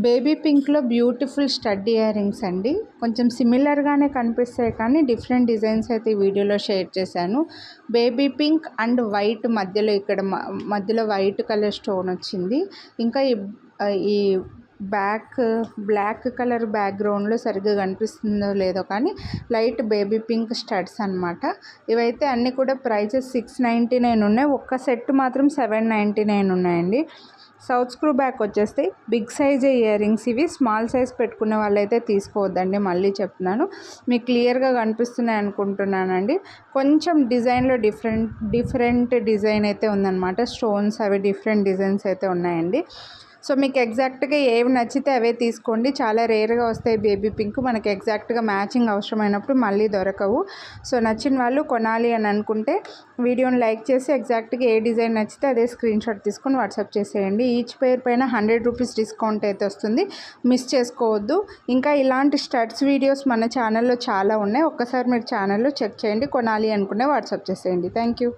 Baby పింక్లో beautiful stud earrings అండి. కొంచెం సిమిలర్గానే కనిపిస్తాయి కానీ డిఫరెంట్ డిజైన్స్ అయితే ఈ వీడియోలో షేర్ చేశాను. బేబీ పింక్ అండ్ వైట్ మధ్యలో ఇక్కడ మధ్యలో వైట్ కలర్ స్టోన్ వచ్చింది. ఇంకా ఈ బ్లాక్ కలర్ బ్యాక్గ్రౌండ్లో సరిగ్గా కనిపిస్తుందో లేదో కానీ లైట్ బేబీ పింక్ స్టడ్స్ అనమాట. ఇవైతే అన్నీ కూడా ప్రైజెస్ 699 ఉన్నాయి. ఒక్క సెట్ మాత్రం 799 ఉన్నాయండి. సౌత్ స్క్రూ బ్యాక్ వచ్చేస్తే బిగ్ సైజ్ ఇయర్ రింగ్స్. ఇవి స్మాల్ సైజ్ పెట్టుకునే వాళ్ళైతే తీసుకోవద్దండి, మళ్ళీ చెప్తున్నాను. మీకు క్లియర్గా కనిపిస్తున్నాయి అనుకుంటున్నానండి. కొంచెం డిజైన్లో డిఫరెంట్ డిజైన్ అయితే ఉందన్నమాట. స్టోన్స్ అవి డిఫరెంట్ డిజైన్స్ అయితే ఉన్నాయండి. సో మీకు ఎగ్జాక్ట్గా ఏవి నచ్చితే అవే తీసుకోండి. చాలా రేర్గా వస్తాయి బేబీ పింక్. మనకి ఎగ్జాక్ట్గా మ్యాచింగ్ అవసరమైనప్పుడు మళ్ళీ దొరకవు. సో నచ్చిన వాళ్ళు కొనాలి అని అనుకుంటే వీడియోని లైక్ చేసి ఎగ్జాక్ట్గా ఏ డిజైన్ నచ్చితే అదే స్క్రీన్ షాట్ తీసుకొని వాట్సాప్ చేసేయండి. ఈచ్ పేర్ పైన 100 రూపీస్ డిస్కౌంట్ అయితే వస్తుంది, మిస్ చేసుకోవద్దు. ఇంకా ఇలాంటి స్టడ్స్ వీడియోస్ మన ఛానల్లో చాలా ఉన్నాయి. ఒక్కసారి మీరు ఛానల్లో చెక్ చేయండి. కొనాలి అనుకునే వాట్సాప్ చేసేయండి. Thank you.